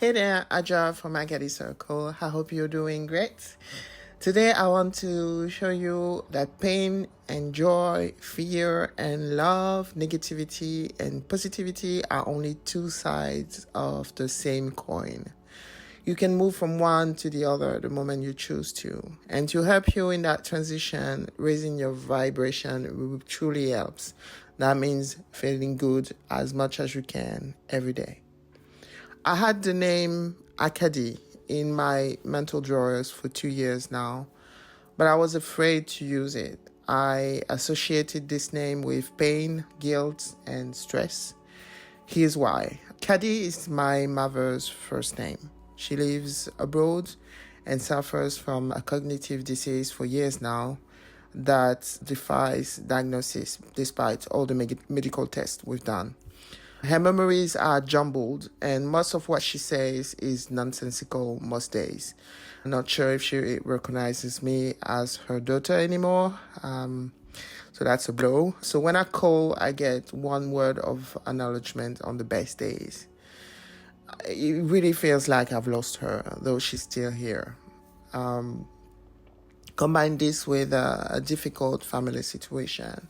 Hey there, Aja from Ahkadi Circle. I hope you're doing great. Today I want to show you that pain and joy, fear and love, negativity and positivity are only two sides of the same coin. You can move from one to the other the moment you choose to. And to help you in that transition, raising your vibration truly helps. That means feeling good as much as you can every day. I had the name Ahkadi in my mental drawers for 2 years now, but I was afraid to use it. I associated this name with pain, guilt, and stress. Here's why. Kadi is my mother's first name. She lives abroad and suffers from a cognitive disease for years now that defies diagnosis despite all the medical tests we've done. Her memories are jumbled, and most of what she says is nonsensical most days. I'm not sure if she recognizes me as her daughter anymore. So that's a blow. So when I call, I get one word of acknowledgement on the best days. It really feels like I've lost her, though she's still here. Combine this with a difficult family situation,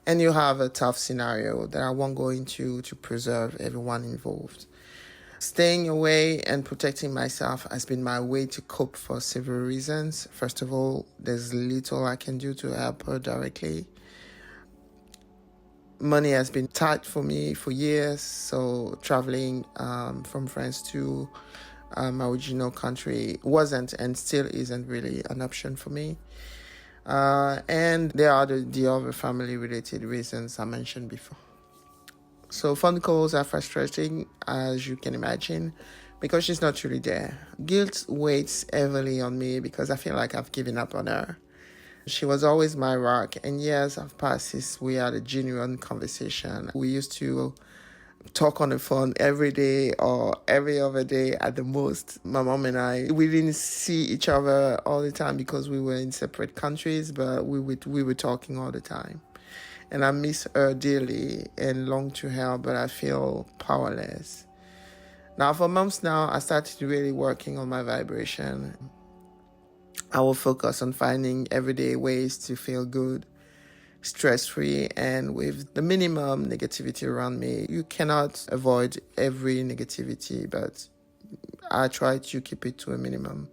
and you have a tough scenario that I won't go into to preserve everyone involved. Staying away and protecting myself has been my way to cope for several reasons. First of all, there's little I can do to help her directly. Money has been tight for me for years, so traveling from France to my original country wasn't and still isn't really an option for me. And there are the other family-related reasons I mentioned before. So phone calls are frustrating, as you can imagine, because she's not really there. Guilt weighs heavily on me because I feel like I've given up on her. She was always my rock, and years have passed since we had a genuine conversation. We used to talk on the phone every day or every other day at the most. My mom and I, we didn't see each other all the time because we were in separate countries, but we were talking all the time. And I miss her dearly and long to her, but I feel powerless. Now, for months now, I started really working on my vibration. I will focus on finding everyday ways to feel good, stress-free, and with the minimum negativity around me. You cannot avoid every negativity, but I try to keep it to a minimum.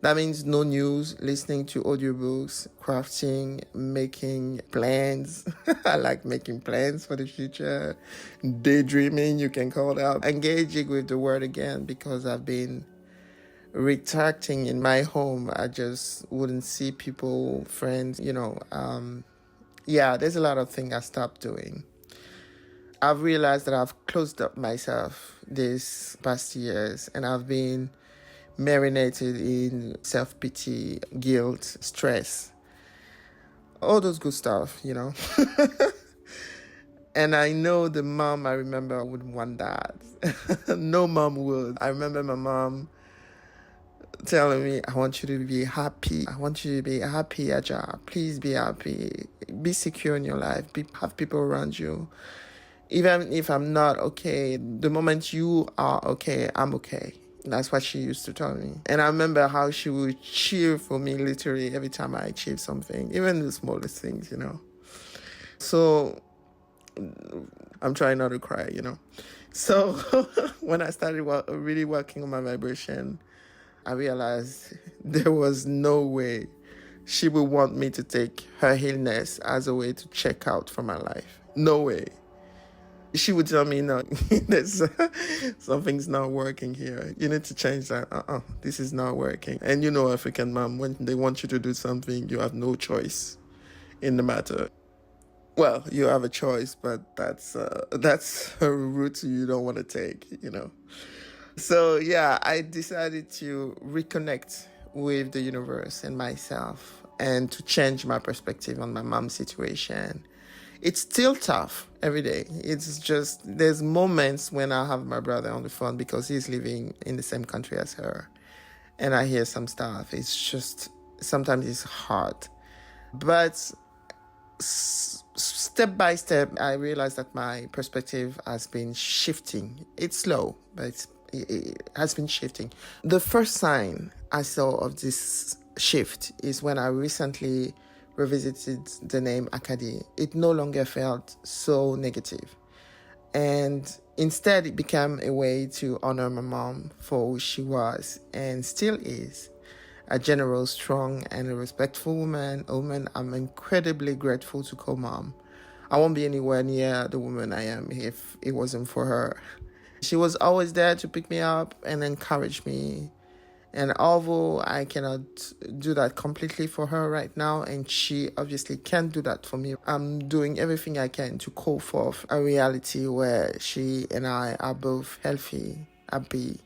That means no news, listening to audiobooks, crafting, making plans. I like making plans for the future. Daydreaming, you can call that. Engaging with the world again because I've been retracting in my home. I just wouldn't see people, friends, there's a lot of things I stopped doing. I've realized that I've closed up myself these past years, and I've been marinated in self-pity, guilt, stress, all those good stuff. And I know the mom I remember wouldn't want that. No mom would. I remember my mom telling me, I want you to be happy. I want you to be happy, Aja. Please be happy. Be secure in your life. Have people around you. Even if I'm not okay, the moment you are okay, I'm okay. That's what she used to tell me. And I remember how she would cheer for me literally every time I achieved something, even the smallest things. So I'm trying not to cry. So when I started really working on my vibration, I realized there was no way she would want me to take her illness as a way to check out from my life. No way. She would tell me, no, something's not working here. You need to change that. This is not working. And African mom, when they want you to do something, you have no choice in the matter. Well, you have a choice, but that's a route you don't want to take, So yeah, I decided to reconnect with the universe and myself and to change my perspective on my mom's situation. It's still tough every day. It's just, there's moments when I have my brother on the phone because he's living in the same country as her. And I hear some stuff. It's just, sometimes it's hard. But step by step, I realized that my perspective has been shifting. It's slow, but it has been shifting. The first sign I saw of this shift is when I recently revisited the name Ahkadi. It no longer felt so negative. And instead, it became a way to honor my mom for who she was and still is. A generous, strong, and a respectful woman, a woman I'm incredibly grateful to call mom. I won't be anywhere near the woman I am if it wasn't for her. She was always there to pick me up and encourage me. And although I cannot do that completely for her right now, and she obviously can't do that for me, I'm doing everything I can to call forth a reality where she and I are both healthy, happy,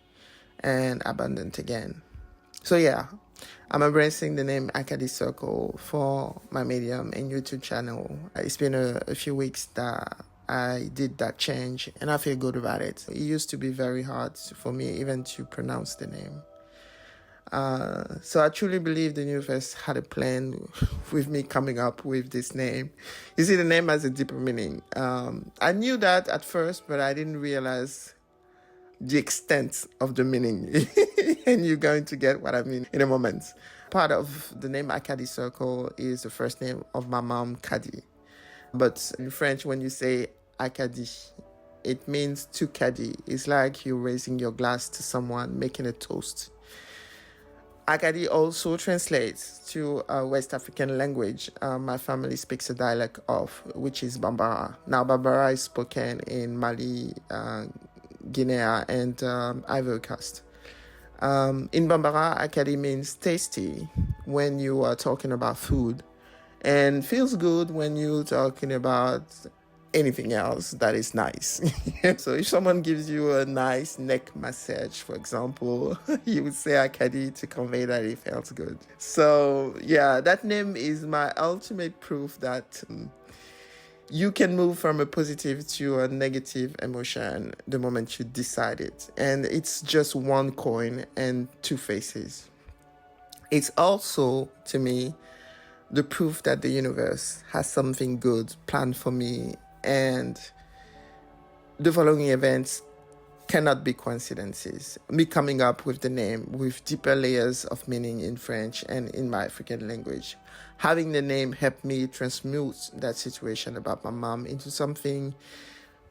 and abundant again. So yeah, I'm embracing the name Ahkadi Circle for my Medium and YouTube channel. It's been a few weeks that I did that change, and I feel good about it. It used to be very hard for me even to pronounce the name. So I truly believe the universe had a plan with me coming up with this name. You see, the name has a deeper meaning. I knew that at first, but I didn't realize the extent of the meaning. And you're going to get what I mean in a moment. Part of the name Ahkadi Circle is the first name of my mom, Kadi. But in French, when you say Ahkadi, it means to Kadi. It's like you're raising your glass to someone, making a toast. Ahkadi also translates to a West African language my family speaks a dialect of, which is Bambara. Now, Bambara is spoken in Mali, Guinea, and Ivory Coast. In Bambara, Ahkadi means tasty when you are talking about food, and feels good when you're talking about anything else that is nice. So if someone gives you a nice neck massage, for example, you would say Ahkadi to convey that it felt good. So yeah, that name is my ultimate proof that you can move from a positive to a negative emotion the moment you decide it. And it's just one coin and two faces. It's also, to me, the proof that the universe has something good planned for me, and the following events cannot be coincidences. Me coming up with the name with deeper layers of meaning in French and in my African language. Having the name helped me transmute that situation about my mom into something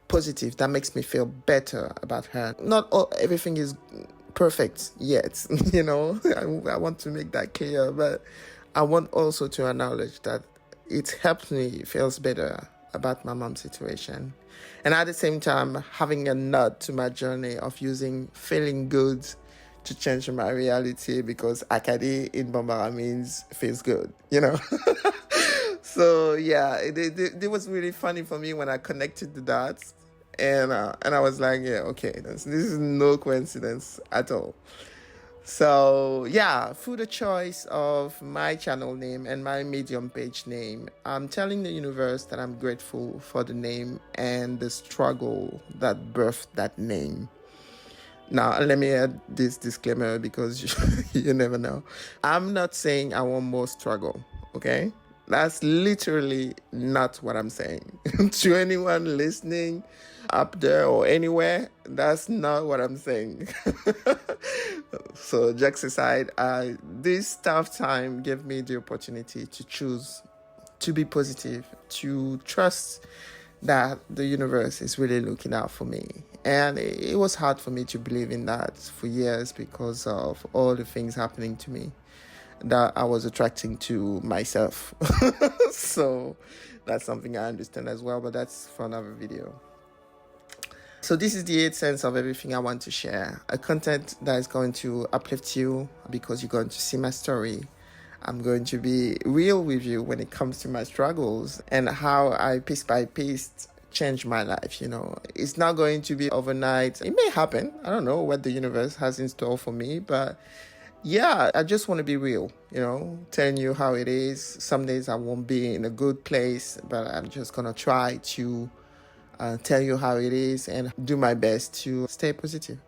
positive that makes me feel better about her. Not everything is perfect yet, you know. I want to make that clear, but I want also to acknowledge that it helps me feel better about my mom's situation. And at the same time, having a nod to my journey of using feeling good to change my reality, because Ahkadi in Bambara means feels good, you know. So yeah, it was really funny for me when I connected the dots, and I was like, yeah, okay, this is no coincidence at all. So yeah, through the choice of my channel name and my Medium page name, I'm telling the universe that I'm grateful for the name and the struggle that birthed that name. Now, let me add this disclaimer, because you never know. I'm not saying I want more struggle, okay? That's literally not what I'm saying. To anyone listening up there or anywhere, that's not what I'm saying. So jokes aside, this tough time gave me the opportunity to choose to be positive, to trust that the universe is really looking out for me. And it was hard for me to believe in that for years because of all the things happening to me that I was attracting to myself. So that's something I understand as well, but that's for another video. So this is the 8 cents of everything I want to share. A content that is going to uplift you because you're going to see my story. I'm going to be real with you when it comes to my struggles and how I piece by piece change my life. You know, it's not going to be overnight. It may happen. I don't know what the universe has in store for me, but yeah, I just want to be real, you know, telling you how it is. Some days I won't be in a good place, but I'm just going to try to tell you how it is and do my best to stay positive.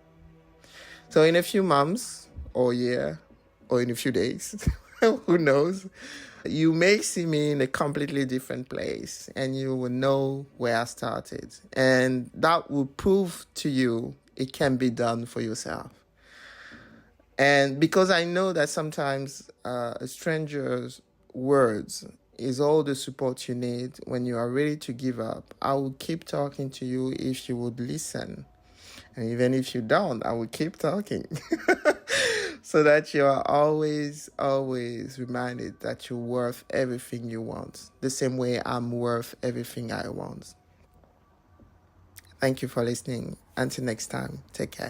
So in a few months or year or in a few days, who knows, you may see me in a completely different place and you will know where I started. And that will prove to you it can be done for yourself. And because I know that sometimes a stranger's words is all the support you need when you are ready to give up, I will keep talking to you if you would listen. And even if you don't, I will keep talking. So that you are always, always reminded that you're worth everything you want. The same way I'm worth everything I want. Thank you for listening. Until next time, take care.